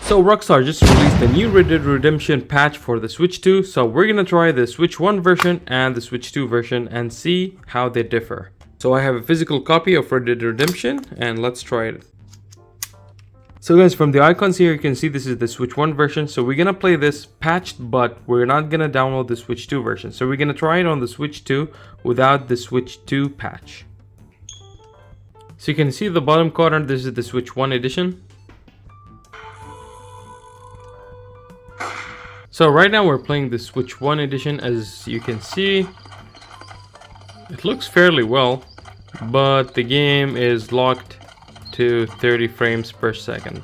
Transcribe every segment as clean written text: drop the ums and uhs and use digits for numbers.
So Rockstar just released a new Red Dead Redemption patch for the Switch 2, so we're gonna try the Switch 1 version and the Switch 2 version and see how they differ. So I have a physical copy of Red Dead Redemption and let's try it. So guys, from the icons here you can see this is the Switch 1 version, so we're gonna play this patched, but we're not gonna download the Switch 2 version. So we're gonna try it on the Switch 2 without the Switch 2 patch. So you can see the bottom corner, this is the Switch 1 edition. So right now we're playing the Switch 1 edition. As you can see, it looks fairly well, but the game is locked to 30 frames per second.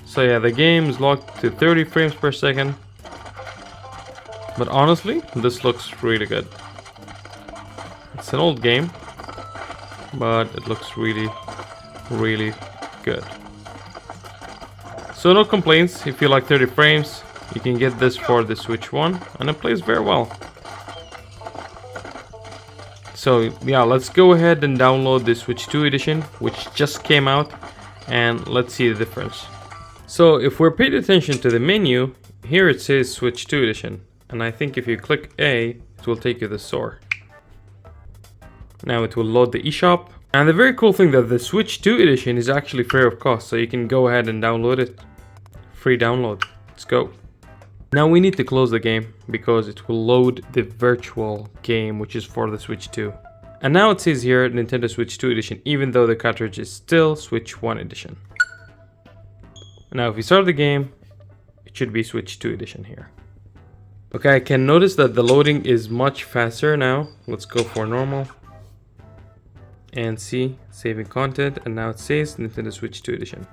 So yeah, the game is locked to 30 frames per second, but honestly, this looks really good. It's an old game, but it looks really, really good. So no complaints. If you like 30 frames, you can get this for the Switch 1 and it plays very well. So yeah, let's go ahead and download the Switch 2 edition, which just came out, and let's see the difference. So if we're paying attention to the menu, here it says Switch 2 edition, and I think if you click A, it will take you to the store. Now it will load the eShop. And the very cool thing that the Switch 2 edition is actually free of cost, so you can go ahead and download it. Free download. Let's go. Now we need to close the game because it will load the virtual game, which is for the Switch 2. And now it says here Nintendo Switch 2 edition, even though the cartridge is still Switch 1 edition. Now if we start the game, it should be Switch 2 edition here. Okay, I can notice that the loading is much faster now. Let's go for normal. And see, saving content, and now it says Nintendo Switch 2 edition.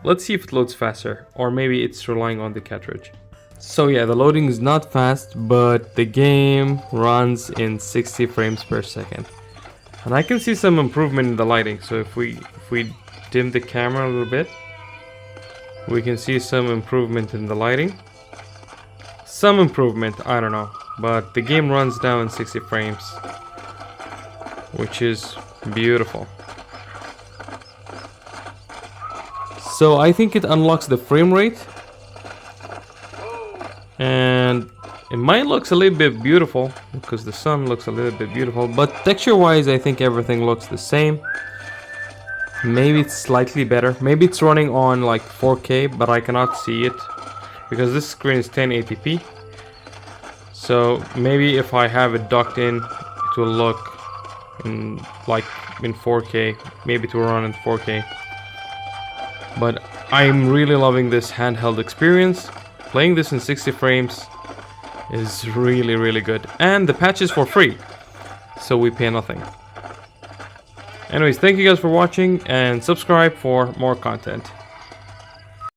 Let's see if it loads faster, or maybe it's relying on the cartridge. So yeah, the loading is not fast, but the game runs in 60 frames per second. And I can see some improvement in the lighting. So if we dim the camera a little bit, we can see some improvement in the lighting. Some improvement, I don't know, but the game runs down in 60 frames, which is beautiful. So I think it unlocks the frame rate, and it might looks a little bit beautiful because the sun looks a little bit beautiful, but texture wise I think everything looks the same. Maybe it's slightly better. Maybe it's running on like 4K, but I cannot see it because this screen is 1080p. So maybe if I have it docked in, it will look in 4K. Maybe it will run in 4K. But I'm really loving this handheld experience. Playing this in 60 frames is really, really good. And the patch is for free, so we pay nothing. Anyways, thank you guys for watching and subscribe for more content.